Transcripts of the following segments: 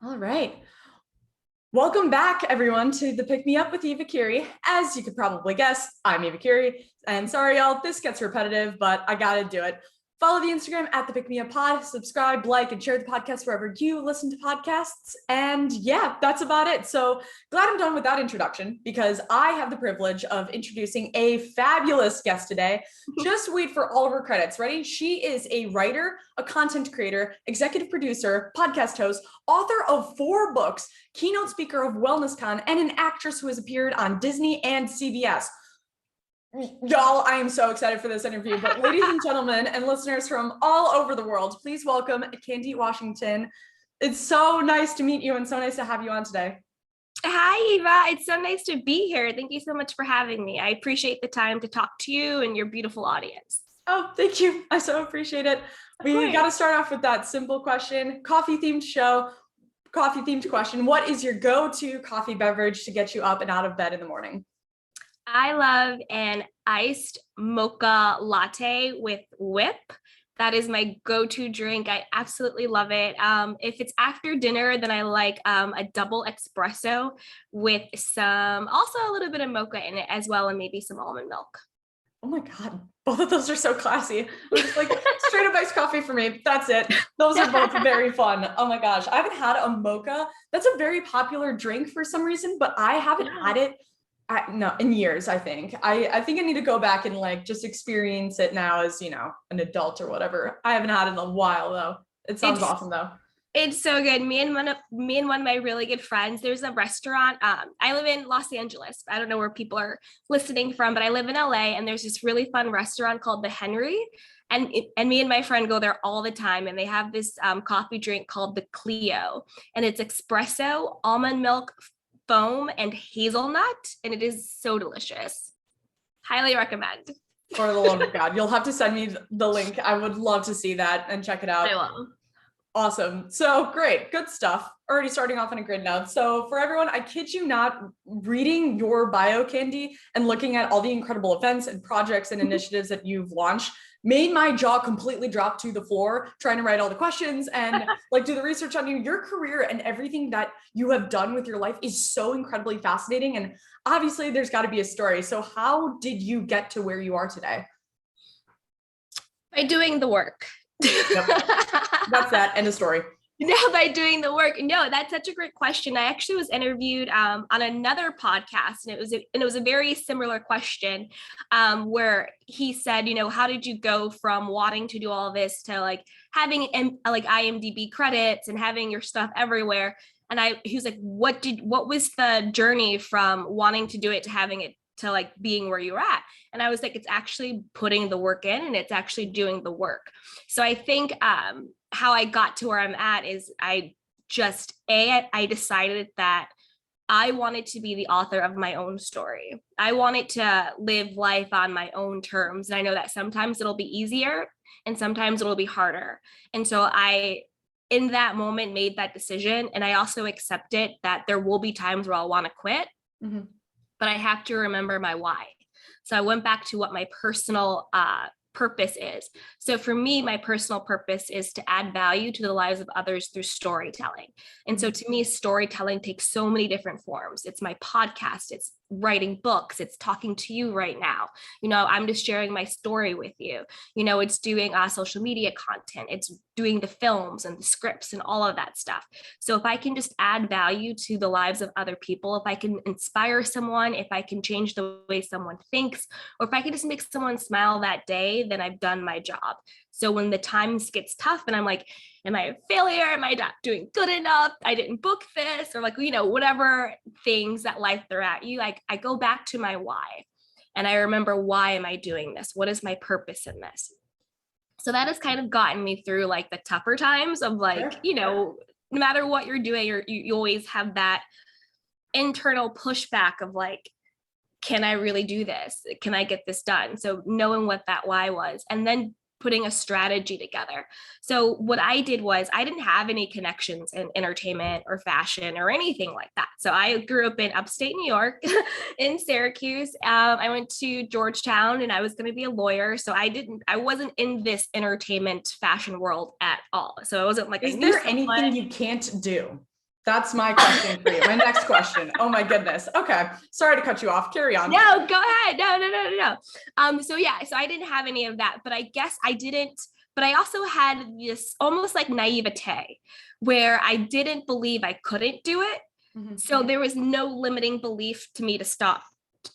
All right. Welcome back, everyone, to the Pick Me Up with Eva Curie. As you could probably guess, I'm Eva Curie. And sorry, y'all, this gets repetitive, but I gotta do it. Follow the Instagram at the Pick Me Up Pod, subscribe, like, and share the podcast wherever you listen to podcasts. And yeah, that's about it. So glad I'm done with that introduction because I have the privilege of introducing a fabulous guest today. Just wait for all of her credits. Ready? She is a writer, a content creator, executive producer, podcast host, author of 4 books, keynote speaker of WellnessCon, and an actress who has appeared on Disney and CBS. Y'all, I am so excited for this interview, but ladies and gentlemen and listeners from all over the world, please welcome Candy Washington. It's so nice to meet you and so nice to have you on today. Hi, Eva. It's so nice to be here. Thank you so much for having me. I appreciate the time to talk to you and your beautiful audience. Oh, thank you. I so appreciate it. We got to start off with that simple question, coffee-themed show, coffee-themed question. What is your go-to coffee beverage to get you up and out of bed in the morning? I love an iced mocha latte with whip. That is my go-to drink. I absolutely love it. If it's after dinner, then I like a double espresso with also a little bit of mocha in it as well, and maybe some almond milk. Oh my God, both of those are so classy. I'm just like straight up iced coffee for me. That's it. Those are both very fun. Oh my gosh, I haven't had a mocha. That's a very popular drink for some reason, but I haven't had it in years. I think I think I need to go back and like just experience it now as an adult or whatever. I haven't had it in a while though. It sounds awesome though. It's so good. Me and one of my really good friends, there's a restaurant. I live in Los Angeles. I don't know where people are listening from, but I live in LA, and there's this really fun restaurant called the Henry. And me and my friend go there all the time, and they have this coffee drink called the Clio, and it's espresso, almond milk, foam, and hazelnut, and it is so delicious. Highly recommend. For the love of God, you'll have to send me the link. I would love to see that and check it out. I will. Awesome. So great. Good stuff. Already starting off on a grid note. So for everyone, I kid you not, reading your bio, Candy, and looking at all the incredible events and projects and initiatives that you've launched made my jaw completely drop to the floor trying to write all the questions and like do the research on you. Your career and everything that you have done with your life is so incredibly fascinating. And obviously there's got to be a story. So how did you get to where you are today? By doing the work. Yep. That's that. End of story. No, by doing the work. No, that's such a great question. I actually was interviewed on another podcast, and it was a very similar question, where he said, how did you go from wanting to do all this to like having like IMDb credits and having your stuff everywhere? And he was like, what was the journey from wanting to do it to having it to like being where you're at? And I was like, it's actually putting the work in, and it's actually doing the work. So I think how I got to where I'm at is I decided that I wanted to be the author of my own story. I wanted to live life on my own terms. And I know that sometimes it'll be easier and sometimes it'll be harder. And so I, in that moment, made that decision. And I also accepted that there will be times where I'll want to quit, but I have to remember my why. So I went back to what my personal purpose is. So for me, my personal purpose is to add value to the lives of others through storytelling. And so to me, storytelling takes so many different forms. It's my podcast, it's writing books, it's talking to you right now. I'm just sharing my story with you. It's doing social media content, it's doing the films and the scripts and all of that stuff. So if I can just add value to the lives of other people, if I can inspire someone, if I can change the way someone thinks, or if I can just make someone smile that day, then I've done my job. So when the times gets tough and I'm like, am I a failure? Am I not doing good enough? I didn't book this, or like, whatever things that life throw at you, like I go back to my why. And I remember, why am I doing this? What is my purpose in this? So that has kind of gotten me through like the tougher times of like, no matter what you're doing, you always have that internal pushback of like, can I really do this? Can I get this done? So knowing what that why was, and then putting a strategy together. So what I did was, I didn't have any connections in entertainment or fashion or anything like that. So I grew up in upstate New York in Syracuse. I went to Georgetown and I was going to be a lawyer. So I wasn't in this entertainment fashion world at all. So I wasn't like, is there anything you can't do? That's my question for you. My next question. Oh my goodness. Okay. Sorry to cut you off. Carry on. No, go ahead. No. So yeah, so I didn't have any of that, but I guess I didn't, but I also had this almost like naivete where I didn't believe I couldn't do it. Mm-hmm. So there was no limiting belief to me to stop,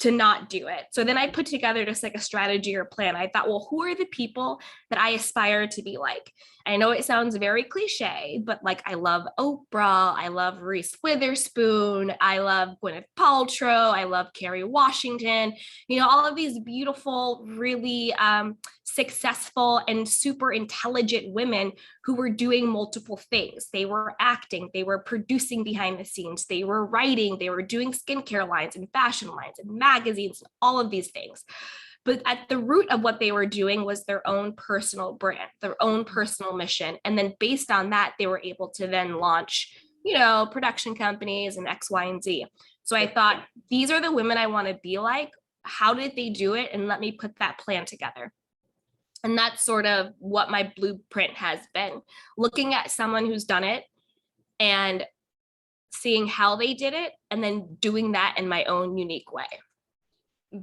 to not do it. So then I put together just like a strategy or plan. I thought, well, who are the people that I aspire to be like? I know it sounds very cliche, but like I love Oprah, I love Reese Witherspoon, I love Gwyneth Paltrow, I love Kerry Washington, all of these beautiful, really successful and super intelligent women who were doing multiple things. They were acting, they were producing behind the scenes, they were writing, they were doing skincare lines and fashion lines and magazines, all of these things. But at the root of what they were doing was their own personal brand, their own personal mission. And then based on that, they were able to then launch, production companies and X, Y, and Z. So I thought, these are the women I want to be like. How did they do it? And let me put that plan together. And that's sort of what my blueprint has been. Looking at someone who's done it and seeing how they did it, and then doing that in my own unique way.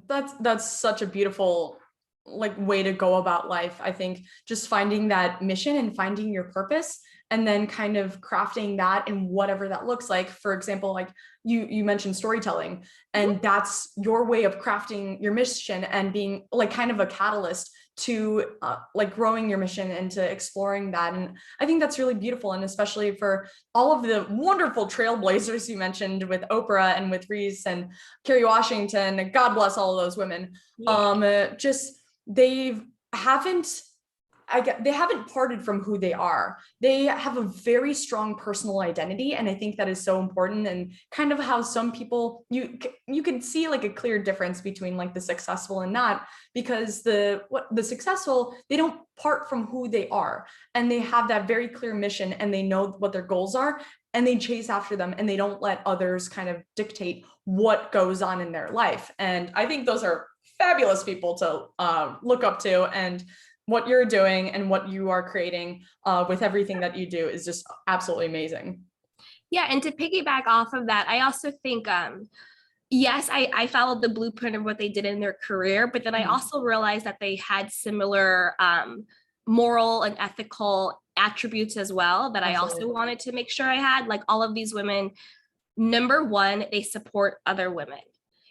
That's such a beautiful way to go about life. I think just finding that mission and finding your purpose, and then kind of crafting that in whatever that looks like. For example, like you mentioned storytelling, and that's your way of crafting your mission and being like kind of a catalyst to growing your mission and to exploring that. And I think that's really beautiful. And especially for all of the wonderful trailblazers you mentioned with Oprah and with Reese and Kerry Washington, God bless all of those women. Yeah. They haven't parted from who they are. They have a very strong personal identity. And I think that is so important, and kind of how some people, you can see like a clear difference between like the successful and not, because the successful, they don't part from who they are, and they have that very clear mission, and they know what their goals are, and they chase after them, and they don't let others kind of dictate what goes on in their life. And I think those are fabulous people to look up to, and what you're doing and what you are creating with everything that you do is just absolutely amazing. Yeah, and to piggyback off of that, I also think, yes, I followed the blueprint of what they did in their career, but then I also realized that they had similar moral and ethical attributes as well that I also wanted to make sure I had. Like all of these women, number one, they support other women.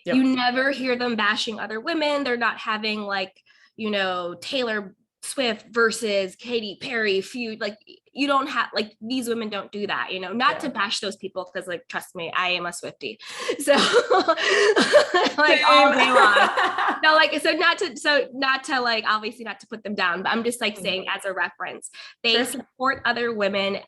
Yep. You never hear them bashing other women. They're not having like, Taylor Swift versus Katy Perry feud. Like you don't have, like, these women don't do that, not to bash those people, because like, trust me, I am a Swiftie. So like all day long. No, like, not to like, obviously not to put them down, but I'm just like saying as a reference, they support other women.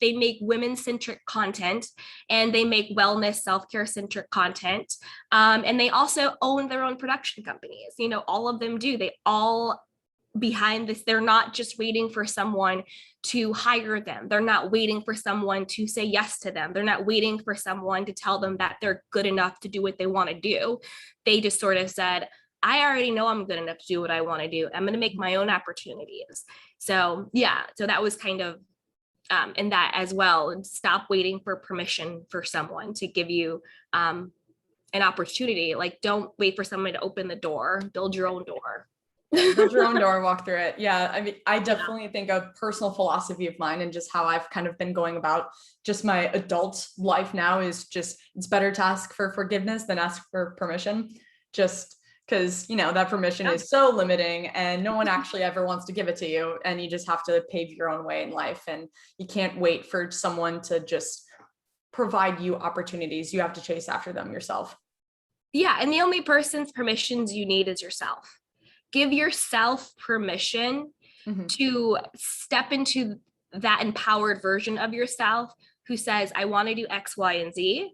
They make women-centric content, and they make wellness, self-care centric content. And they also own their own production companies. All of them do. They all behind this, they're not just waiting for someone to hire them. They're not waiting for someone to say yes to them. They're not waiting for someone to tell them that they're good enough to do what they want to do. They just sort of said, I already know I'm good enough to do what I want to do. I'm going to make my own opportunities. So yeah, so that was kind of in that as well. And stop waiting for permission for someone to give you an opportunity. Like, don't wait for someone to open the door. Build your own door. Build your own door, walk through it. Yeah, I mean, I definitely think a personal philosophy of mine, and just how I've kind of been going about just my adult life now, is just, it's better to ask for forgiveness than ask for permission, just because, that permission is so limiting, and no one actually ever wants to give it to you, and you just have to pave your own way in life, and you can't wait for someone to just provide you opportunities. You have to chase after them yourself. Yeah, and the only person's permissions you need is yourself. Give yourself permission to step into that empowered version of yourself who says, I want to do X, Y, and Z.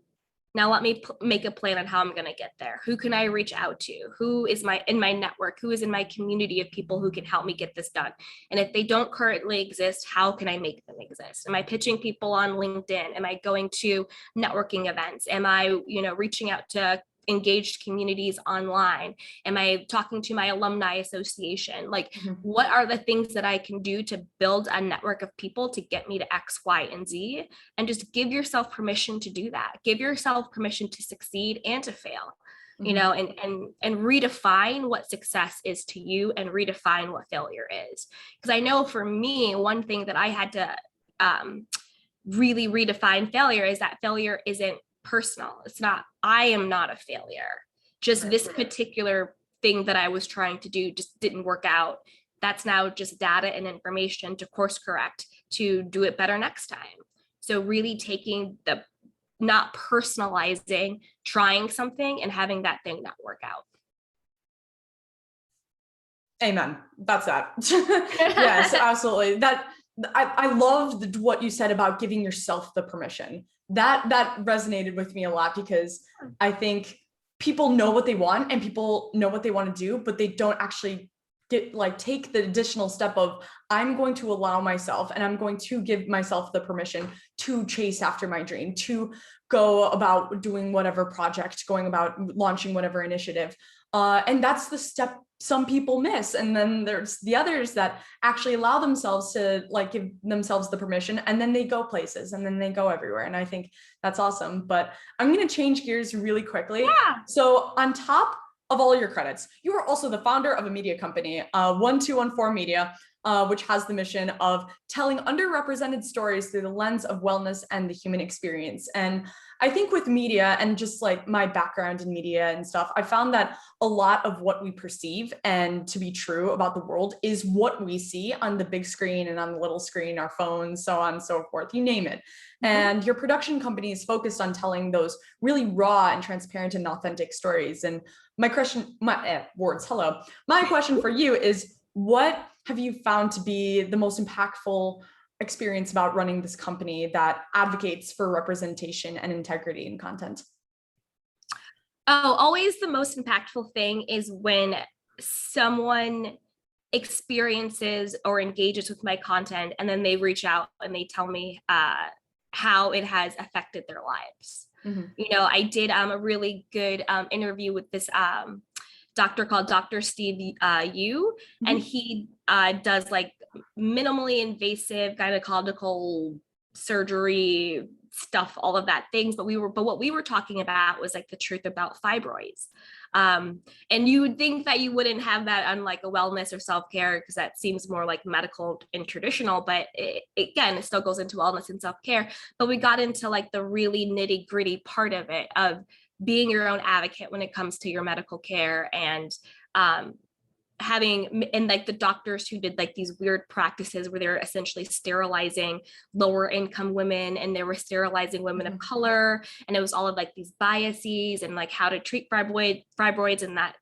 Now let me make a plan on how I'm going to get there. Who can I reach out to? Who is in my network? Who is in my community of people who can help me get this done? And if they don't currently exist, how can I make them exist? Am I pitching people on LinkedIn? Am I going to networking events? Am I, reaching out to engaged communities online? Am I talking to my alumni association? Like, Mhm. what are the things that I can do to build a network of people to get me to X, Y, and Z? And just give yourself permission to do that. Give yourself permission to succeed and to fail, you Mhm. know, and redefine what success is to you and redefine what failure is. Because I know for me, one thing that I had to really redefine failure is that failure isn't personal. It's not, I am not a failure. Just Right. this particular thing that I was trying to do just didn't work out. That's now just data and information to course correct to do it better next time. So really taking the, not personalizing, trying something and having that thing not work out. Amen. That's that. Yes, absolutely. That I loved what you said about giving yourself the permission. That resonated with me a lot, because I think people know what they want and people know what they want to do, but they don't actually take the additional step of, I'm going to allow myself and I'm going to give myself the permission to chase after my dream, to go about doing whatever project, going about launching whatever initiative. And that's the step some people miss. And then there's the others that actually allow themselves to give themselves the permission, and then they go places and then they go everywhere. And I think that's awesome. But I'm going to change gears really quickly. Yeah. So on top of all your credits, you are also the founder of a media company, 1214 Media, which has the mission of telling underrepresented stories through the lens of wellness and the human experience. And I think with media, and just my background in media and stuff, I found that a lot of what we perceive and to be true about the world is what we see on the big screen and on the little screen, our phones, so on and so forth, you name it. And your production company is focused on telling those really raw and transparent and authentic stories. And my question, my question for you is, what have you found to be the most impactful experience about running this company that advocates for representation and integrity in content? Oh, always the most impactful thing is when someone experiences or engages with my content and then they reach out and they tell me how it has affected their lives. Mm-hmm. You know, I did a really good interview with this doctor called Dr. Steve Yu, Mm-hmm. and he does minimally invasive gynecological surgery stuff, all of that things. But what we were talking about was the truth about fibroids. And you would think that you wouldn't have that on a wellness or self-care, because that seems more medical and traditional, but again, it still goes into wellness and self-care. But we got into the really nitty gritty part of it, of being your own advocate when it comes to your medical care, and having, and the doctors who did these weird practices where they're essentially sterilizing lower income women, and they were sterilizing women of color, and it was all of these biases and how to treat fibroids in that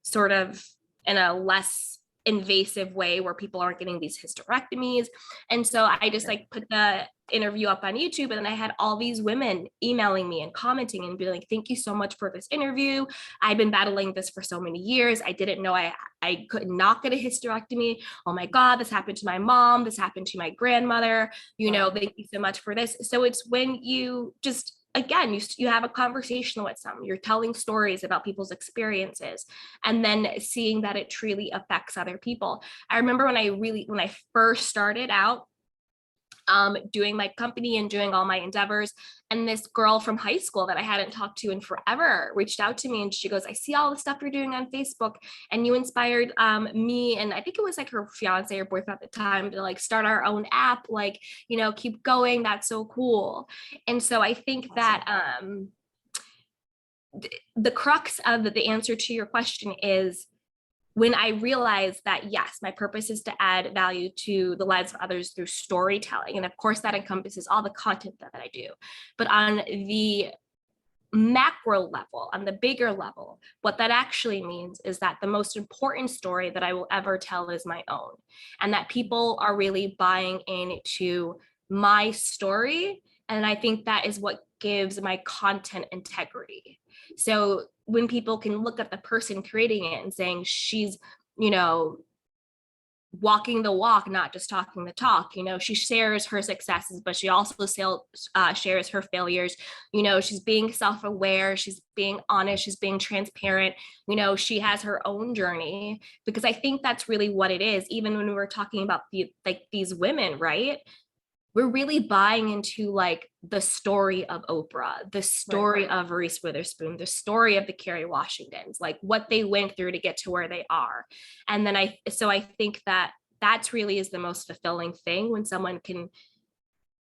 sort of in a less invasive way where people aren't getting these hysterectomies. And so I just put the interview up on YouTube, and then I had all these women emailing me and commenting and being thank you so much for this interview. I've been battling this for so many years. I didn't know I could not get a hysterectomy. Oh my God, this happened to my mom. This happened to my grandmother. You know, thank you so much for this. So it's when you just, again, you have a conversation with someone, you're telling stories about people's experiences, and then seeing that it truly affects other people. I remember when I first started out doing my company and doing all my endeavors, and this girl from high school that I hadn't talked to in forever reached out to me, and she goes, I see all the stuff you're doing on Facebook, and you inspired me, and I think it was her fiance or boyfriend at the time, to start our own app, keep going, that's so cool. And so I think that the crux of the answer to your question is, when I realized that, yes, my purpose is to add value to the lives of others through storytelling. And of course, that encompasses all the content that I do. But on the macro level, on the bigger level, what that actually means is that the most important story that I will ever tell is my own. And that people are really buying into my story. And I think that is what gives my content integrity. So when people can look at the person creating it and saying she's, walking the walk, not just talking the talk. She shares her successes, but she also shares her failures. She's being self-aware, she's being honest, she's being transparent. She has her own journey, because I think that's really what it is. Even when we were talking about these women, right? We're really buying into like the story of Oprah, the story of Reese Witherspoon, the story of the Kerry Washingtons, like what they went through to get to where they are. And then I think that that's really is the most fulfilling thing, when someone can,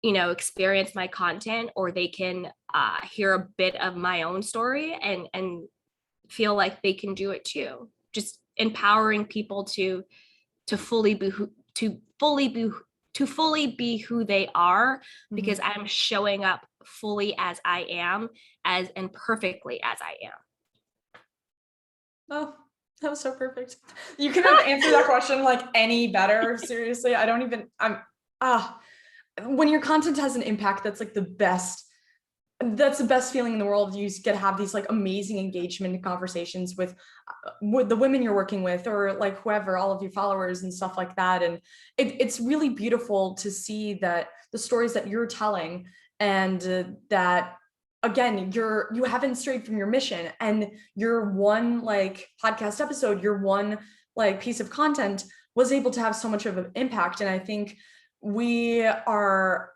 experience my content, or they can hear a bit of my own story and feel like they can do it too. Just empowering people to fully be who they are, because I'm showing up fully as I am, and perfectly as I am. Oh, that was so perfect. You couldn't answer that question like any better. Seriously, when your content has an impact, that's like the best. That's the best feeling in the world. You get to have these like amazing engagement conversations with the women you're working with, or like whoever, all of your followers and stuff like that. And it's really beautiful to see that the stories that you're telling, and that again, you haven't strayed from your mission, and your one like podcast episode, your one like piece of content was able to have so much of an impact. And I think we are,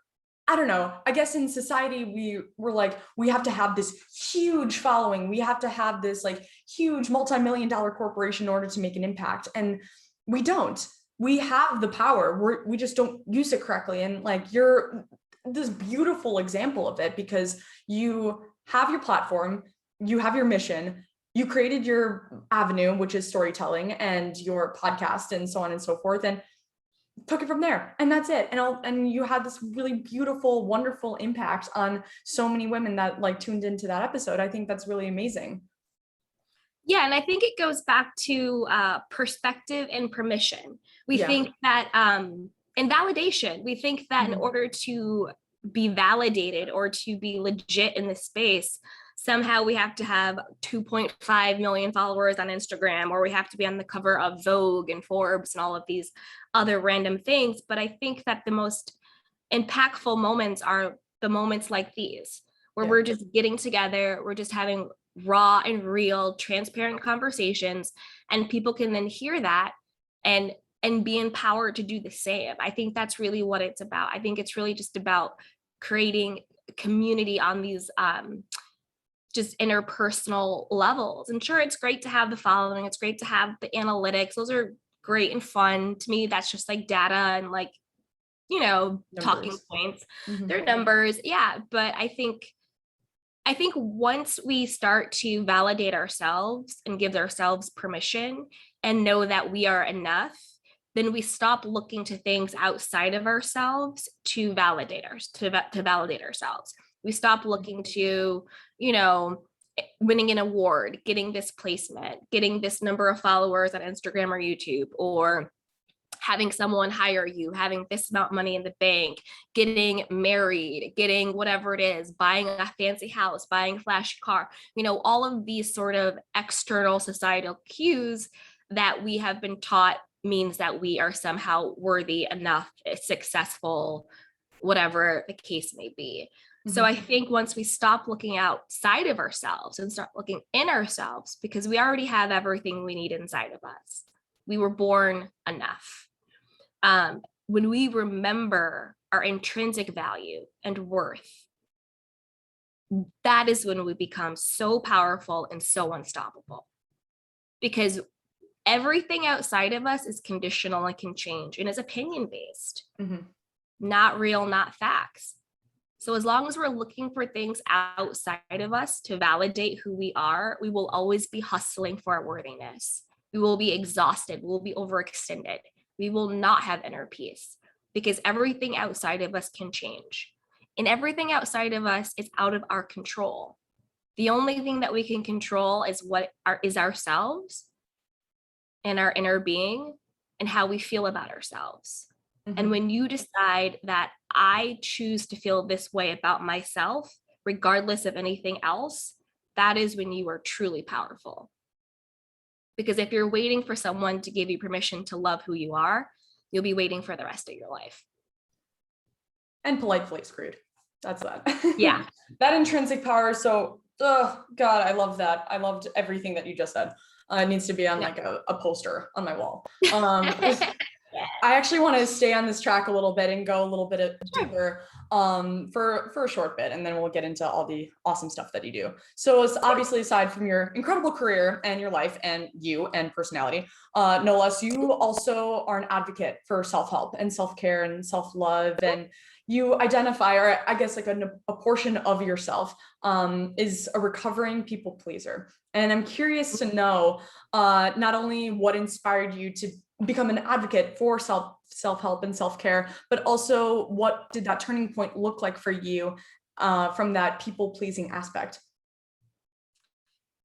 I don't know, I guess in society, we're like, we have to have this huge following. We have to have this like huge multi-million-dollar corporation in order to make an impact. And we don't. We have the power. We just don't use it correctly. And like, you're this beautiful example of it, because you have your platform, you have your mission, you created your avenue, which is storytelling, and your podcast, and so on and so forth. And took it from there, and that's it. And you had this really beautiful, wonderful impact on so many women that like tuned into that episode. I think that's really amazing. Yeah, and I think it goes back to perspective and permission. We think that and validation. We think that in order to be validated or to be legit in the space, somehow we have to have 2.5 million followers on Instagram, or we have to be on the cover of Vogue and Forbes and all of these other random things. But I think that the most impactful moments are the moments like these, where we're just getting together, we're just having raw and real, transparent conversations, and people can then hear that and be empowered to do the same. I think that's really what it's about. I think it's really just about creating community on these just interpersonal levels. And sure, it's great to have the following, it's great to have the analytics, those are great and fun. To me, that's just like data and like, numbers. Talking points. They're numbers, yeah. But I think once we start to validate ourselves and give ourselves permission and know that we are enough, then we stop looking to things outside of ourselves to validate ourselves. We stop looking to, winning an award, getting this placement, getting this number of followers on Instagram or YouTube, or having someone hire you, having this amount of money in the bank, getting married, getting whatever it is, buying a fancy house, buying a flashy car, all of these sort of external societal cues that we have been taught means that we are somehow worthy enough, successful, whatever the case may be. So I think once we stop looking outside of ourselves and start looking in ourselves, because we already have everything we need inside of us. We were born enough. When we remember our intrinsic value and worth, that is when we become so powerful and so unstoppable. Because everything outside of us is conditional and can change and is opinion-based, not real, not facts. So as long as we're looking for things outside of us to validate who we are, we will always be hustling for our worthiness. We will be exhausted. We will be overextended. We will not have inner peace, because everything outside of us can change. And everything outside of us is out of our control. The only thing that we can control is is ourselves and our inner being and how we feel about ourselves. And when you decide that I choose to feel this way about myself, regardless of anything else, that is when you are truly powerful. Because if you're waiting for someone to give you permission to love who you are, you'll be waiting for the rest of your life. And politely screwed. That's that. Yeah. That intrinsic power. So, oh God, I love that. I loved everything that you just said. It needs to be on like a poster on my wall. I actually want to stay on this track a little bit and go a little bit deeper for a short bit, and then we'll get into all the awesome stuff that you do. So it's obviously, aside from your incredible career and your life and you and personality, no less, you also are an advocate for self-help and self-care and self-love, and you identify, or I guess like a portion of yourself is a recovering people pleaser. And I'm curious to know not only what inspired you to become an advocate for self-help and self-care, but also what did that turning point look like for you from that people-pleasing aspect?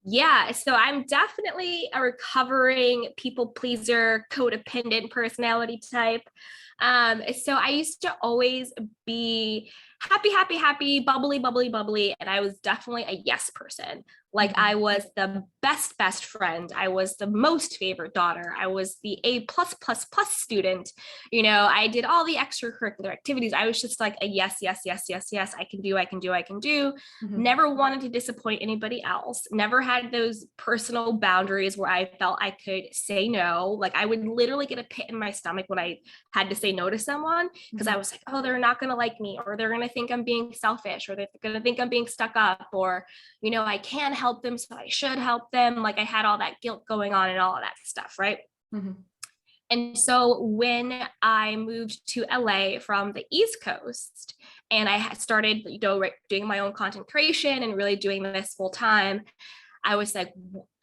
Yeah, so I'm definitely a recovering people pleaser, codependent personality type. So I used to always be happy, bubbly, and I was definitely a yes person. Like I was the best friend. I was the most favorite daughter. I was the A+++ student. You know, I did all the extracurricular activities. I was just like a yes. I can do. Mm-hmm. Never wanted to disappoint anybody else. Never had those personal boundaries where I felt I could say no. Like I would literally get a pit in my stomach when I had to say no to someone, because I was like, oh, they're not going to like me, or they're going to think I'm being selfish, or they're going to think I'm being stuck up, or, you know, I can't help them, so I should help them. Like I had all that guilt going on and all of that stuff, right? Mm-hmm. And so when I moved to LA from the East Coast and I had started, you know, doing my own content creation and really doing this full time, I was like,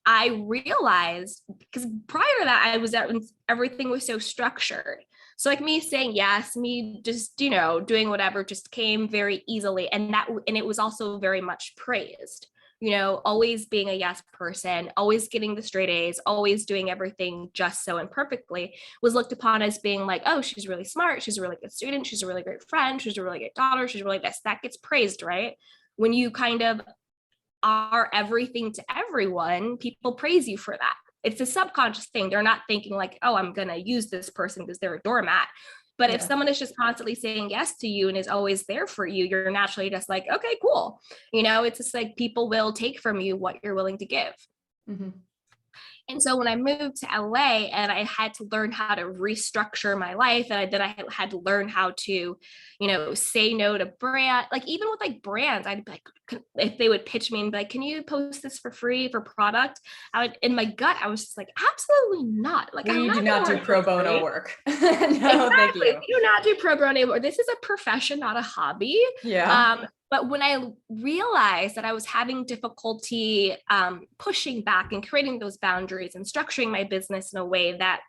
I realized, because prior to that, everything was so structured. So like me saying yes, me just, you know, doing whatever just came very easily. And it was also very much praised, you know, always being a yes person, always getting the straight A's, always doing everything just so and perfectly was looked upon as being like, oh, she's really smart. She's a really good student. She's a really great friend. She's a really good daughter. She's really this. That gets praised, right? When you kind of are everything to everyone, people praise you for that. It's a subconscious thing. They're not thinking like, oh, I'm going to use this person because they're a doormat. But if someone is just constantly saying yes to you and is always there for you, you're naturally just like, okay, cool. You know, it's just like people will take from you what you're willing to give. Mm-hmm. And so when I moved to LA and I had to learn how to restructure my life, and then I had to learn how to, you know, say no to brand, like even with like brands, I'd be like, if they would pitch me and be like, can you post this for free for product? I would, in my gut, I was just like, absolutely not. Like We do not do pro bono work. No, exactly. thank you. We do not do pro bono work. This is a profession, not a hobby. Yeah. But when I realized that I was having difficulty pushing back and creating those boundaries and structuring my business in a way that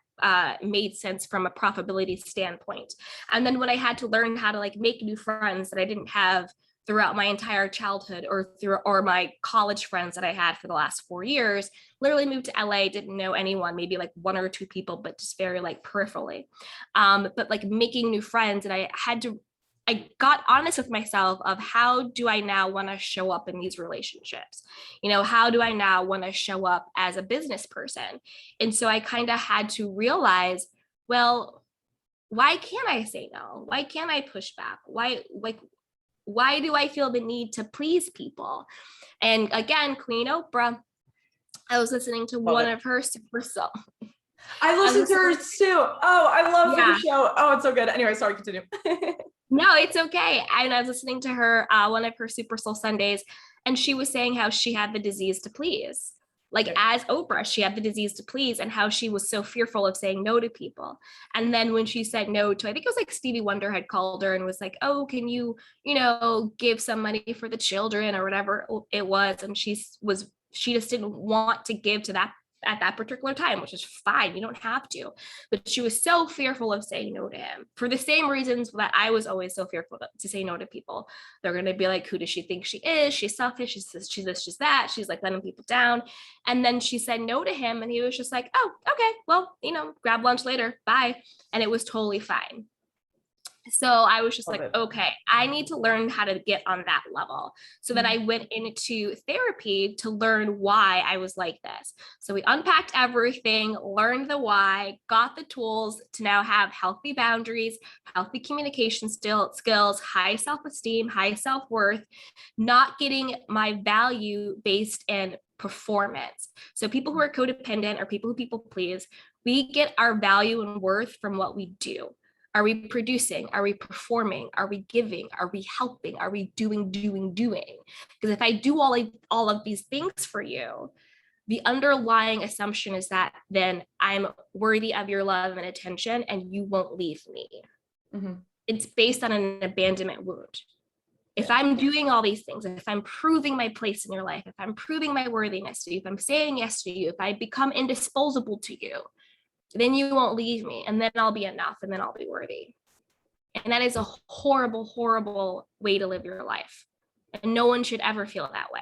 made sense from a profitability standpoint. And then when I had to learn how to like make new friends that I didn't have throughout my entire childhood or my college friends that I had for the last 4 years, literally moved to LA, didn't know anyone, maybe like one or two people, but just very like peripherally. But like making new friends, and I got honest with myself of how do I now want to show up in these relationships? You know, how do I now want to show up as a business person? And so I kind of had to realize, well, why can't I say no? Why can't I push back? Why do I feel the need to please people? And again, Queen Oprah, I was listening to one of her super songs. I listened to her too. Oh, I love the show. Oh, it's so good. Anyway, sorry, continue. No, it's okay. And I was listening to her, one of her Super Soul Sundays, and she was saying how she had the disease to please. Like as Oprah, she had the disease to please, and how she was so fearful of saying no to people. And then when she said no to, I think it was like Stevie Wonder had called her and was like, oh, can you, you know, give some money for the children or whatever it was. And she just didn't want to give to that at that particular time, which is fine. You don't have to. But she was so fearful of saying no to him for the same reasons that I was always so fearful to say no to people. They're going to be like, who does she think she is? She's selfish. She's this, she's that. She's like letting people down. And then she said no to him. And he was just like, oh, okay, well, you know, grab lunch later. Bye. And it was totally fine. So I was just Love like, it. okay, I need to learn how to get on that level. So then I Mhm. went into therapy to learn why I was like this. So we unpacked everything, learned the why, got the tools to now have healthy boundaries, healthy communication skills, high self-esteem, high self-worth, not getting my value based in performance. So people who are codependent or people who people please, we get our value and worth from what we do. Are we producing? Are we performing? Are we giving? Are we helping? Are we doing? Because if I do all of these things for you, the underlying assumption is that then I'm worthy of your love and attention and you won't leave me. Mm-hmm. It's based on an abandonment wound. If Yeah. I'm doing all these things, if I'm proving my place in your life, if I'm proving my worthiness to you, if I'm saying yes to you, if I become indisposable to you, then you won't leave me, and then I'll be enough, and then I'll be worthy. And that is a horrible, horrible way to live your life. And no one should ever feel that way.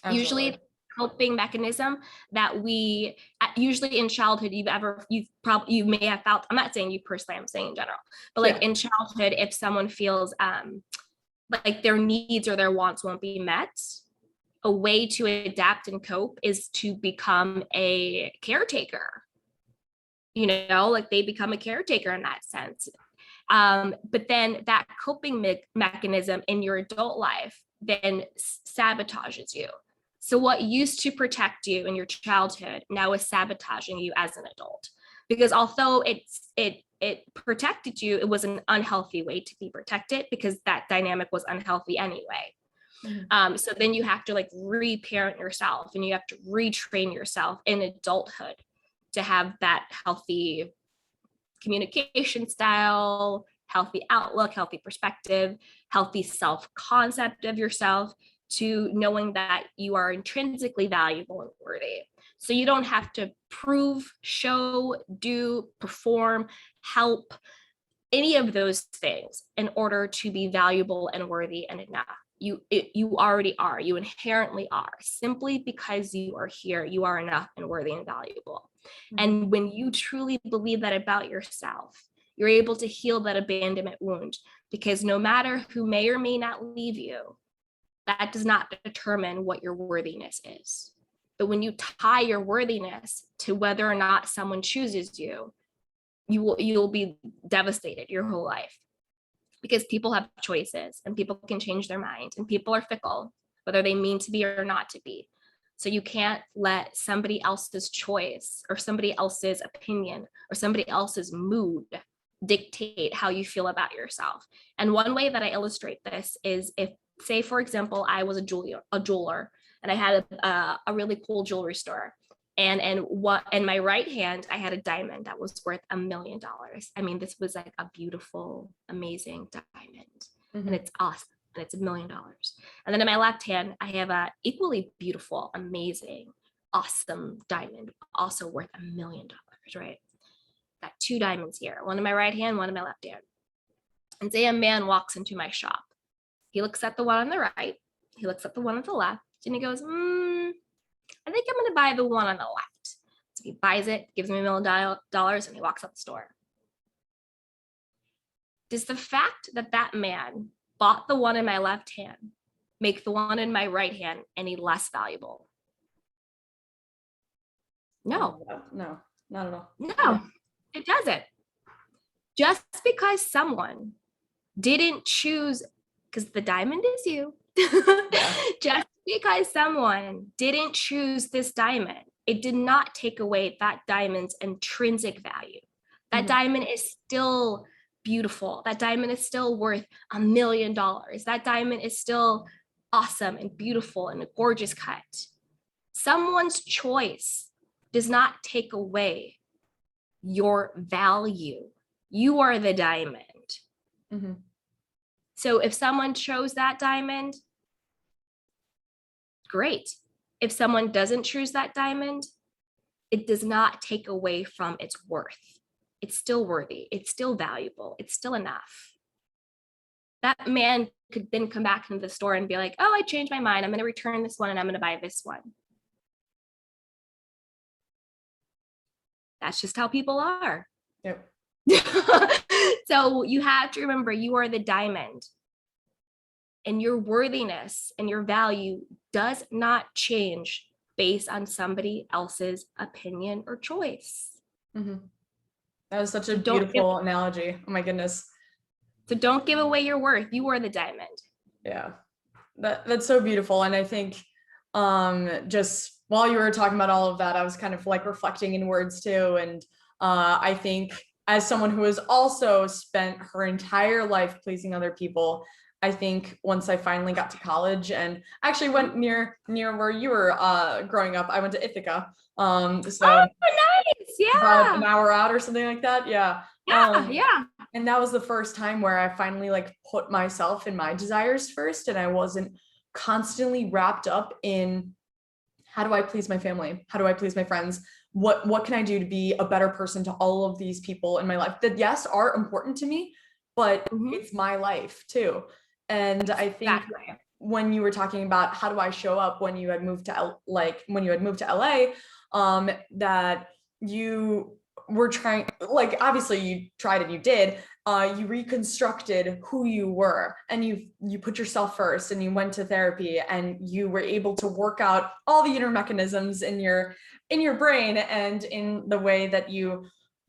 Absolutely. Usually, coping mechanism that we usually in childhood you may have felt. I'm not saying you personally, I'm saying in general, but like in childhood, if someone feels like their needs or their wants won't be met, a way to adapt and cope is to become a caretaker. Like they become a caretaker in that sense. But then that coping mechanism in your adult life then sabotages you. So what used to protect you in your childhood now is sabotaging you as an adult. Because although it protected you, it was an unhealthy way to be protected because that dynamic was unhealthy anyway. Mm-hmm. So then you have to like reparent yourself and you have to retrain yourself in adulthood to have that healthy communication style, healthy outlook, healthy perspective, healthy self-concept of yourself, to knowing that you are intrinsically valuable and worthy. So you don't have to prove, show, do, perform, help, any of those things in order to be valuable and worthy and enough. You already are. You inherently are. Simply because you are here, you are enough and worthy and valuable. Mm-hmm. And when you truly believe that about yourself, you're able to heal that abandonment wound, because no matter who may or may not leave you, that does not determine what your worthiness is. But when you tie your worthiness to whether or not someone chooses you, you'll be devastated your whole life, because people have choices and people can change their mind and people are fickle, whether they mean to be or not to be. So you can't let somebody else's choice or somebody else's opinion or somebody else's mood dictate how you feel about yourself. And one way that I illustrate this is, if, say, for example, I was a jeweler and I had a really cool jewelry store. And in my right hand, I had a diamond that was worth $1 million. I mean, this was like a beautiful, amazing diamond, and it's awesome, and it's $1 million. And then in my left hand, I have a equally beautiful, amazing, awesome diamond, also worth $1 million. Right? Got two diamonds here, one in my right hand, one in my left hand. And say a man walks into my shop. He looks at the one on the right, he looks at the one on the left, and he goes, I think I'm going to buy the one on the left. So he buys it, gives me $1 million, and he walks out the store. Does the fact that that man bought the one in my left hand make the one in my right hand any less valuable? No. No, not at all. No, it doesn't. Just because someone didn't choose, because the diamond is you, just because someone didn't choose this diamond, it did not take away that diamond's intrinsic value. That diamond is still beautiful. That diamond is still worth $1 million. That diamond is still awesome and beautiful and a gorgeous cut. Someone's choice does not take away your value. You are the diamond. Mm-hmm. So if someone chose that diamond, great. If someone doesn't choose that diamond, it does not take away from its worth. It's still worthy. It's still valuable. It's still enough. That man could then come back into the store and be like, oh, I changed my mind. I'm going to return this one and I'm going to buy this one. That's just how people are. Yep. So So you have to remember, you are the diamond, and your worthiness and your value does not change based on somebody else's opinion or choice. Mm-hmm. That was such a So beautiful analogy. Oh my goodness. So don't give away your worth. You are the diamond. Yeah, that's so beautiful. And I think just while you were talking about all of that, I was kind of like reflecting in words too. And I think as someone who has also spent her entire life pleasing other people, I think once I finally got to college and actually went near where you were growing up, I went to Ithaca. So oh, nice. Yeah. about an hour out or something like that. Yeah. Yeah. And that was the first time where I finally like put myself and my desires first, and I wasn't constantly wrapped up in how do I please my family? How do I please my friends? What can I do to be a better person to all of these people in my life that, yes, are important to me, but it's my life too. And I think when you were talking about how do I show up when you had moved to LA, that you were trying, like, obviously you tried and you did, you reconstructed who you were, and you put yourself first, and you went to therapy, and you were able to work out all the inner mechanisms in your brain and in the way that you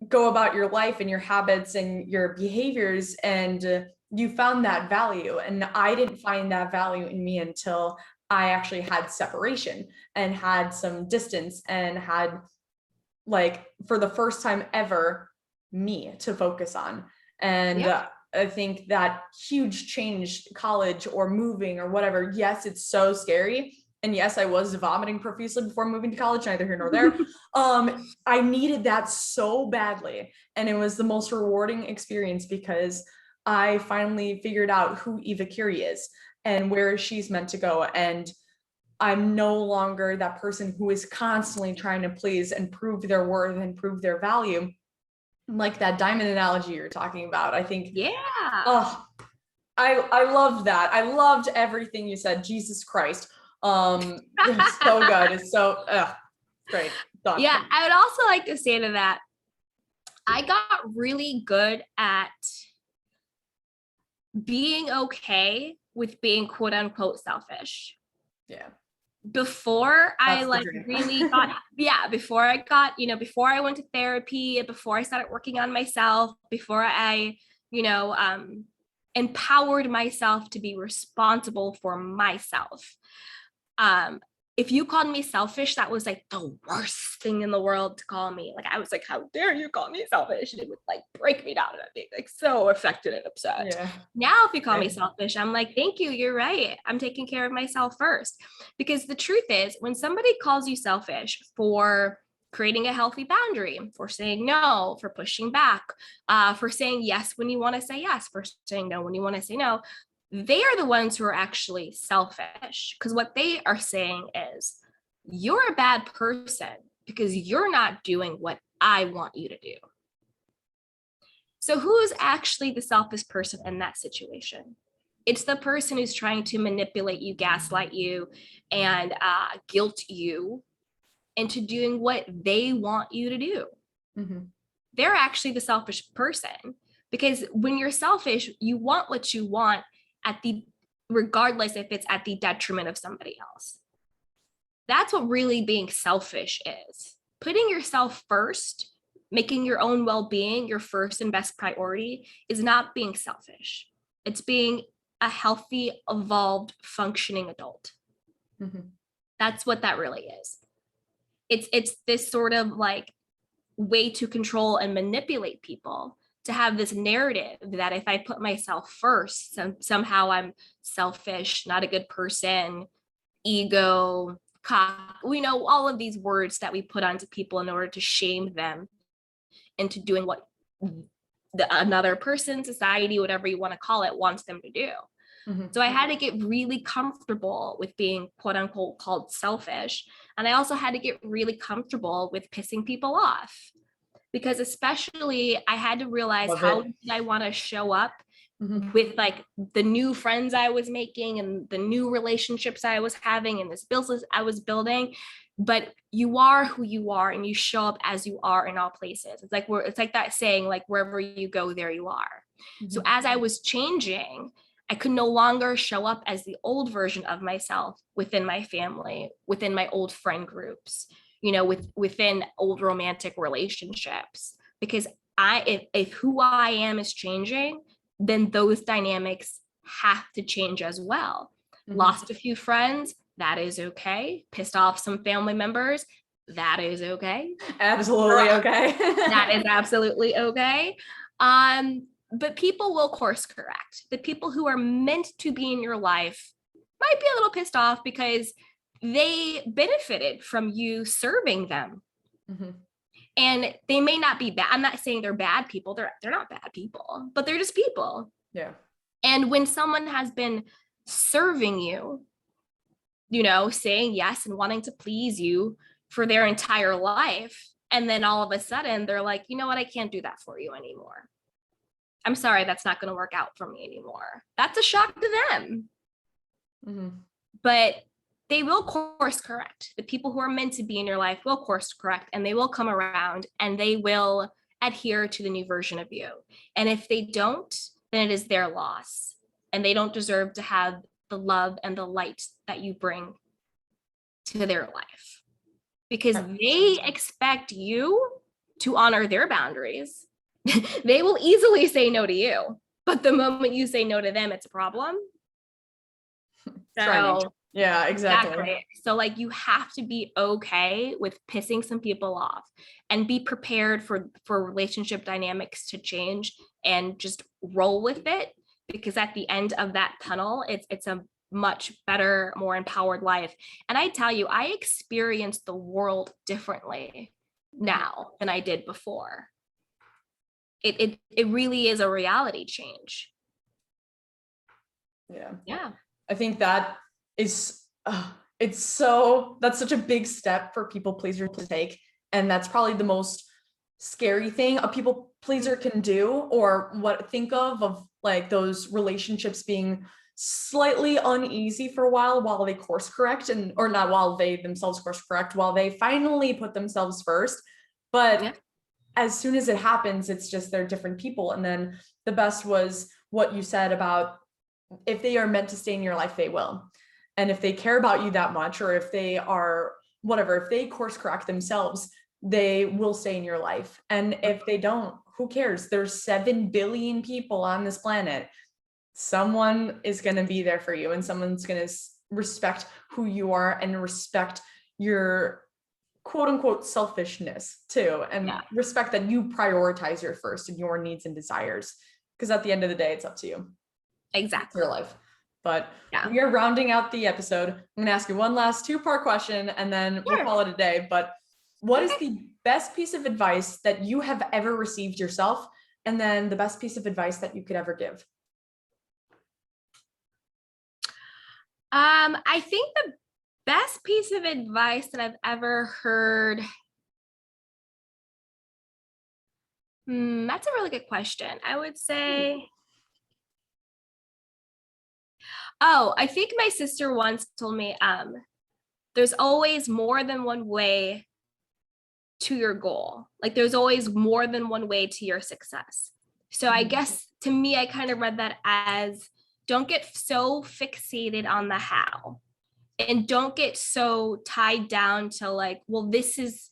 go about your life and your habits and your behaviors, and you found that value. And I didn't find that value in me until I actually had separation and had some distance and had, like, for the first time ever, me to focus on. And I think that huge change, college or moving or whatever, yes, it's so scary. And yes, I was vomiting profusely before moving to college, neither here nor there. I needed that so badly. And it was the most rewarding experience because I finally figured out who Eva Curie is and where she's meant to go. And I'm no longer that person who is constantly trying to please and prove their worth and prove their value. Like that diamond analogy you're talking about. I think, oh, I loved that. I loved everything you said. Jesus Christ. It's so good. It's so great. Done. Yeah, I would also like to say to that, I got really good at being okay with being quote unquote selfish. Yeah. Before I like really got, before I got, before I went to therapy, before I started working on myself, before I, empowered myself to be responsible for myself. If you called me selfish, that was like the worst thing in the world to call me. Like, I was like, how dare you call me selfish? And it would like break me down, and I'd be like so affected and upset. Yeah. Now, if you call me selfish, I'm like, thank you, you're right. I'm taking care of myself first. Because the truth is, when somebody calls you selfish for creating a healthy boundary, for saying no, for pushing back, for saying yes when you want to say yes, for saying no when you want to say no, they are the ones who are actually selfish, because what they are saying is, you're a bad person because you're not doing what I want you to do. So who's actually the selfish person in that situation? It's the person who's trying to manipulate you, gaslight you, and guilt you into doing what they want you to do. They're actually the selfish person, because when you're selfish, you want what you want regardless if it's at the detriment of somebody else. That's what really being selfish is. Putting yourself first, making your own well-being your first and best priority is not being selfish. It's being a healthy, evolved, functioning adult. That's what that really is. It's this sort of like way to control and manipulate people, to have this narrative that if I put myself first, somehow I'm selfish, not a good person, ego, we know all of these words that we put onto people in order to shame them into doing what another person, society, whatever you want to call it, wants them to do. So I had to get really comfortable with being quote unquote called selfish. And I also had to get really comfortable with pissing people off, because especially I had to realize how did I want to show up with like the new friends I was making and the new relationships I was having and this business I was building. But you are who you are and you show up as you are in all places. It's like that saying, like wherever you go, there you are. So as I was changing, I could no longer show up as the old version of myself within my family, within my old friend groups, within old romantic relationships, because if who I am is changing, then those dynamics have to change as well. Lost a few friends, that is okay. Pissed off some family members, that is okay. Absolutely okay. That is absolutely okay. But people will course correct. The people who are meant to be in your life might be a little pissed off because they benefited from you serving them. And they may not be bad. I'm not saying they're bad people. They're not bad people, but they're just people. Yeah. And when someone has been serving you, saying yes and wanting to please you for their entire life, and then all of a sudden they're like, you know what, I can't do that for you anymore. I'm sorry, that's not going to work out for me anymore. That's a shock to them. But they will course correct. The people who are meant to be in your life will course correct, and they will come around and they will adhere to the new version of you. And if they don't, then it is their loss. And they don't deserve to have the love and the light that you bring to their life, because they expect you to honor their boundaries. They will easily say no to you, but the moment you say no to them, it's a problem. So yeah, exactly. So like you have to be okay with pissing some people off and be prepared for relationship dynamics to change and just roll with it, because at the end of that tunnel, it's a much better, more empowered life. And I tell you, I experience the world differently now than I did before. It really is a reality change. Yeah. I think that is that's such a big step for people pleaser to take, and that's probably the most scary thing a people pleaser can do, or think of like those relationships being slightly uneasy for a while they course correct, or not while they themselves course correct, while they finally put themselves first. But as soon as it happens, it's just they're different people. And then the best was what you said about, if they are meant to stay in your life, they will. And if they care about you that much, or if they are whatever, if they course correct themselves, they will stay in your life. And if they don't, who cares? There's 7 billion people on this planet. Someone is going to be there for you, and someone's going to respect who you are and respect your quote unquote selfishness too, and respect that you prioritize your first and your needs and desires, because at the end of the day, it's up to you. Exactly. Your life. But we are rounding out the episode. I'm going to ask you one last 2-part question, and then we'll call it a day. But what is the best piece of advice that you have ever received yourself? And then the best piece of advice that you could ever give? I think the best piece of advice that I've ever heard. That's a really good question. I would say, I think my sister once told me, there's always more than one way to your goal. Like there's always more than one way to your success. So I guess to me, I kind of read that as, don't get so fixated on the how, and don't get so tied down to like, well, this is,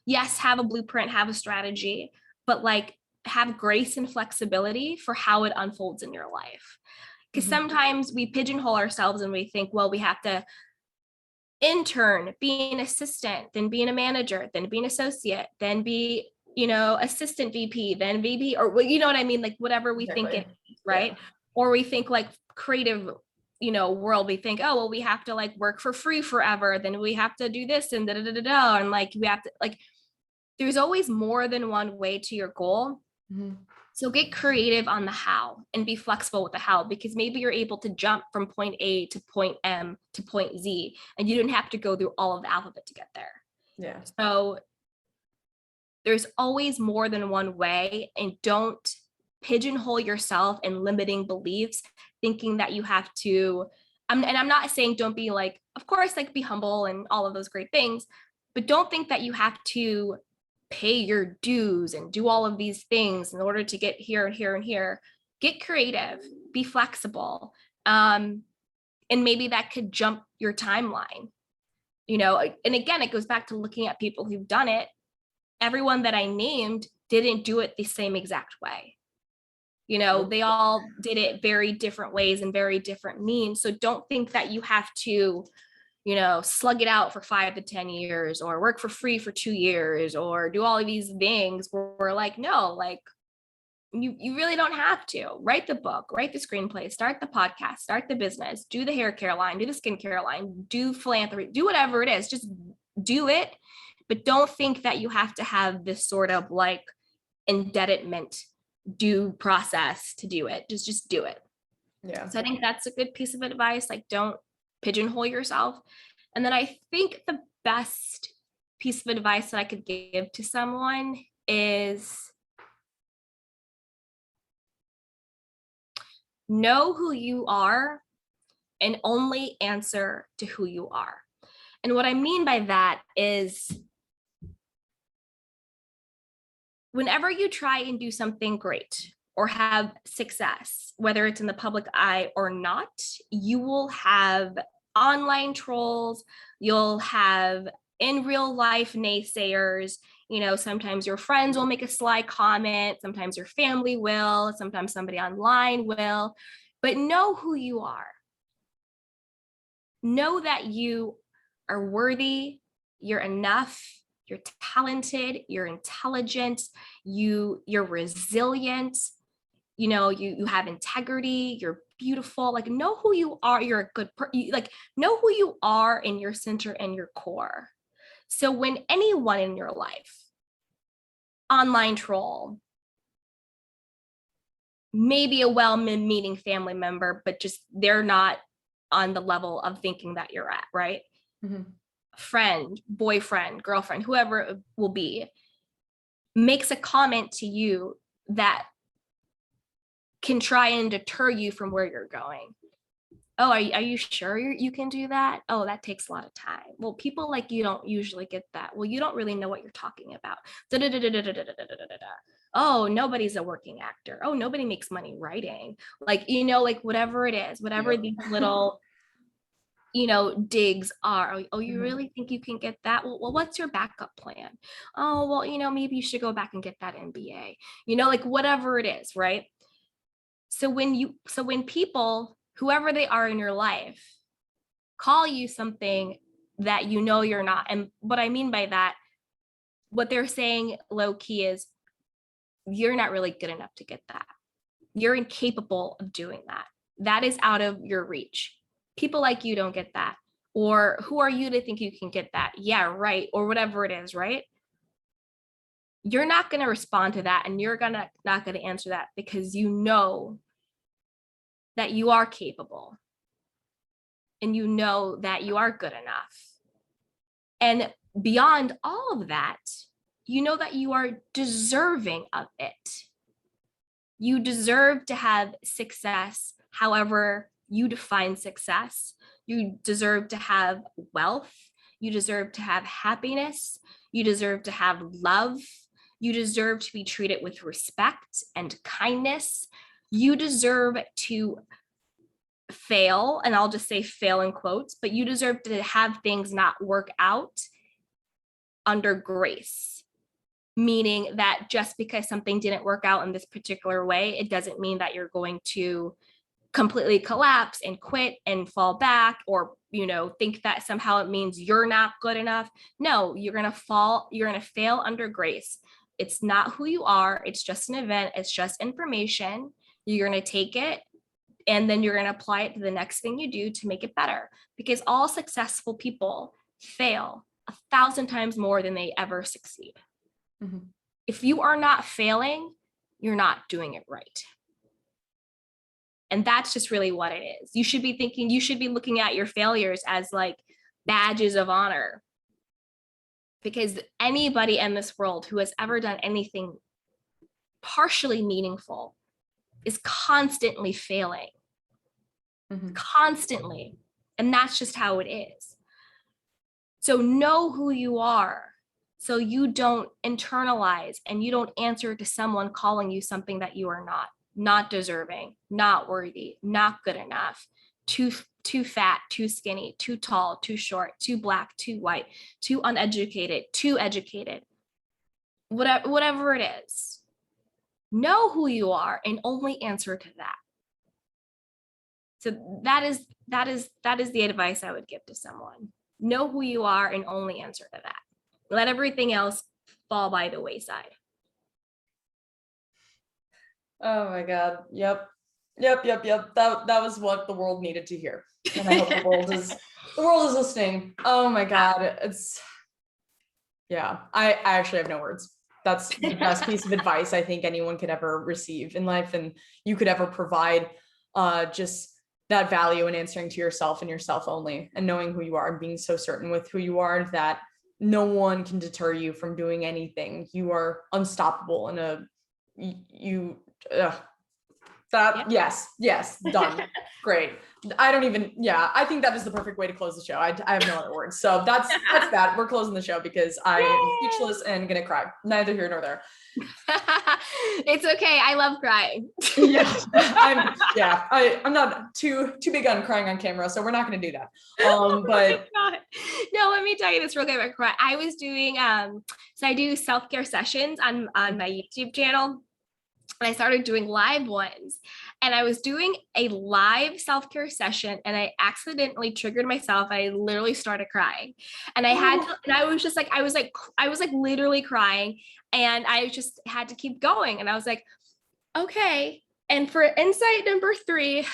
yes, have a blueprint, have a strategy, but like have grace and flexibility for how it unfolds in your life. Because sometimes we pigeonhole ourselves and we think, well, we have to intern, be an assistant, then be a manager, then be an associate, then be, assistant VP, then VP, or you know what I mean? Like whatever we think it is, right? Yeah. Or we think like creative, world, we think, oh, well, we have to like work for free forever. Then we have to do this and da-da-da-da-da. And like, we have to like, there's always more than one way to your goal. So get creative on the how and be flexible with the how, because maybe you're able to jump from point A to point M to point Z, and you didn't have to go through all of the alphabet to get there. Yeah. So there's always more than one way, and don't pigeonhole yourself in limiting beliefs, thinking that you have to, and I'm not saying don't be like, of course, like be humble and all of those great things, but don't think that you have to pay your dues and do all of these things in order to get here and here and here. Get creative, be flexible. And maybe that could jump your timeline, and again, it goes back to looking at people who've done it. Everyone that I named didn't do it the same exact way. They all did it very different ways and very different means. So don't think that you have to, slug it out for 5 to 10 years or work for free for 2 years or do all of these things. We're like, no, like you really don't have to. Write the book, write the screenplay, start the podcast, start the business, do the hair care line, do the skincare line, do philanthropy, do whatever it is, just do it. But don't think that you have to have this sort of like indebtedment due process to do it. Just do it. Yeah. So I think that's a good piece of advice. Like, don't pigeonhole yourself. And then I think the best piece of advice that I could give to someone is know who you are and only answer to who you are. And what I mean by that is whenever you try and do something great or have success, whether it's in the public eye or not, you will have online trolls, you'll have in real life naysayers. Sometimes your friends will make a sly comment, sometimes your family will, sometimes somebody online will, but know who you are. Know that you are worthy, you're enough, you're talented, you're intelligent, you're resilient, you have integrity, you're beautiful. Like, know who you are, you're a good like know who you are in your center and your core. So when anyone in your life, online troll, maybe a well-meaning family member, but just they're not on the level of thinking that you're at, right? Mm-hmm. Friend, boyfriend, girlfriend, whoever it will be, makes a comment to you that can try and deter you from where you're going. Oh, are you sure you can do that? Oh, that takes a lot of time. Well, people like you don't usually get that. Well, you don't really know what you're talking about. Oh, nobody's a working actor. Oh, nobody makes money writing. Like, like whatever it is, whatever these little digs are. Oh, you really think you can get that? Well, what's your backup plan? Oh, well, maybe you should go back and get that MBA. Like whatever it is, right? So when people, whoever they are in your life, call you something that you're not, and what I mean by that, what they're saying low key is you're not really good enough to get that. You're incapable of doing that. That is out of your reach. People like you don't get that. Or who are you to think you can get that? Yeah, right. Or whatever it is, right? You're not going to respond to that, and you're not going to answer that because you know that you are capable and you know that you are good enough. And beyond all of that, you know that you are deserving of it. You deserve to have success, however you define success. You deserve to have wealth. You deserve to have happiness. You deserve to have love. You deserve to be treated with respect and kindness. You deserve to fail, and I'll just say fail in quotes, but you deserve to have things not work out under grace, meaning that just because something didn't work out in this particular way, it doesn't mean that you're going to completely collapse and quit and fall back, or think that somehow it means you're not good enough. No, you're going to fail under grace. It's not who you are. It's just an event. It's just information. You're going to take it, and then you're going to apply it to the next thing you do to make it better, because all successful people fail 1,000 times more than they ever succeed. Mm-hmm. If you are not failing, you're not doing it right. And that's just really what it is. You should be looking at your failures as like badges of honor, because anybody in this world who has ever done anything partially meaningful is constantly failing, constantly. And that's just how it is. So know who you are, so you don't internalize and you don't answer to someone calling you something that you are not deserving, not worthy, not good enough, too fat, too skinny, too tall, too short, too black, too white, too uneducated, too educated, whatever it is. Know who you are and only answer to that. So that is the advice I would give to someone. Know who you are and only answer to that. Let everything else fall by the wayside. Oh my God. Yep. That was what the world needed to hear. And I hope the world is listening. Oh my God. I actually have no words. That's the best piece of advice I think anyone could ever receive in life, and you could ever provide, just that value in answering to yourself and yourself only, and knowing who you are and being so certain with who you are that no one can deter you from doing anything. You are unstoppable yes, done. Great. I think that is the perfect way to close the show. I have no other words. So that's that. We're closing the show because I am speechless and gonna cry. Neither here nor there. It's okay. I love crying. I'm not too big on crying on camera, so we're not gonna do that. But no, let me tell you this real quick about cry. I was doing so I do self-care sessions on my YouTube channel. And I started doing live ones, and I was doing a live self-care session and I accidentally triggered myself. I literally started crying, and I was literally crying, and I just had to keep going. And I was like, okay. And for insight number 3, and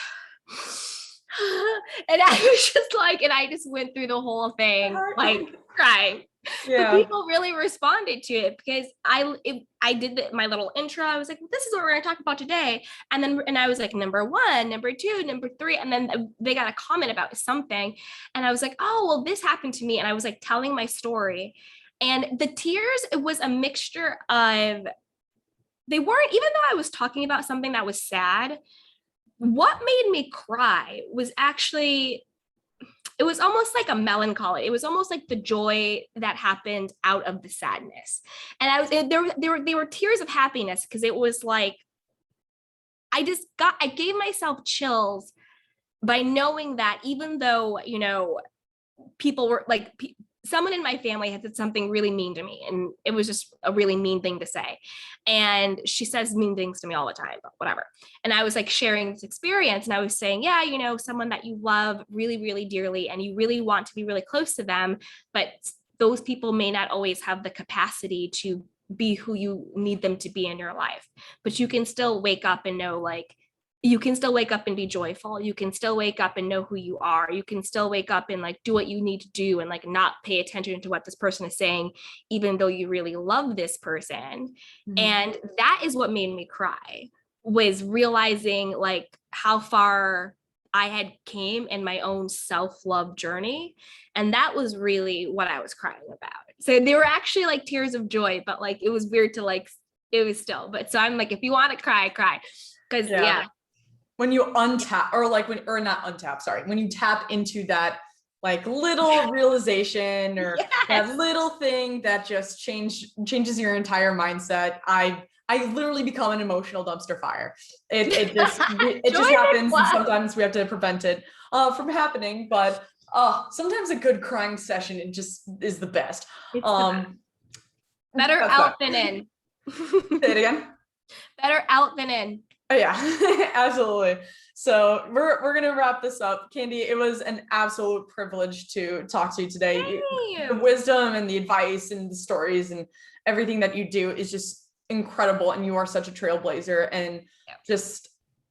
I was just like, and I just went through the whole thing, like crying. Yeah. But people really responded to it because I did my little intro. I was like, this is what we're going to talk about today. And I was like, number 1, number 2, number 3. And then they got a comment about something. And I was like, oh, well, this happened to me. And I was like telling my story. And the tears, it was a mixture of, they weren't, even though I was talking about something that was sad, what made me cry was actually, it was almost like a melancholy. It was almost like the joy that happened out of the sadness. And there were tears of happiness, because it was like, I gave myself chills by knowing that even though, people were like, someone in my family had said something really mean to me, and it was just a really mean thing to say. And she says mean things to me all the time, but whatever. And I was like sharing this experience, and I was saying, someone that you love really, really dearly, and you really want to be really close to them, but those people may not always have the capacity to be who you need them to be in your life. But you can still wake up and know, like, you can still wake up and be joyful. You can still wake up and know who you are. You can still wake up and like do what you need to do, and like not pay attention to what this person is saying, even though you really love this person. Mm-hmm. And that is what made me cry, was realizing like how far I had came in my own self-love journey. And that was really what I was crying about. So they were actually like tears of joy, but like, it was weird to like, it was still, but so I'm like, if you want to cry, cry. Because when you untap, when you tap into that like little realization or that little thing that just changes your entire mindset, I literally become an emotional dumpster fire. It just happens, and sometimes we have to prevent it from happening. But sometimes a good crying session, it just is the best. Better out than in. Say it again. Better out than in. Oh, yeah, absolutely. So we're gonna wrap this up. Candy, it was an absolute privilege to talk to you today. The wisdom and the advice and the stories and everything that you do is just incredible, and you are such a trailblazer. And just,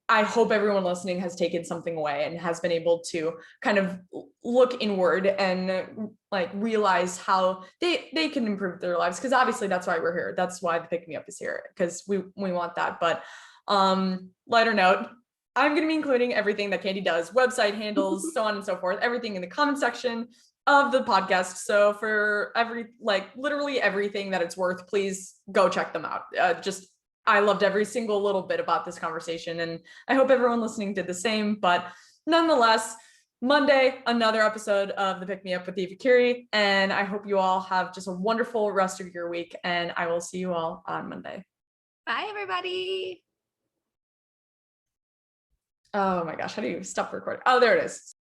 I hope everyone listening has taken something away and has been able to kind of look inward and like realize how they can improve their lives, because obviously that's why we're here. That's why the Pick Me Up is here, because we want that. But lighter note, I'm going to be including everything that Candy does, website handles, so on and so forth, everything in the comment section of the podcast. So for literally everything that it's worth, please go check them out. Just I loved every single little bit about this conversation, and I hope everyone listening did the same. But nonetheless, Monday, another episode of the Pick Me Up with Eva Curie, and I hope you all have just a wonderful rest of your week, and I will see you all on Monday. Bye, everybody. Oh my gosh, how do you stop recording? Oh, there it is.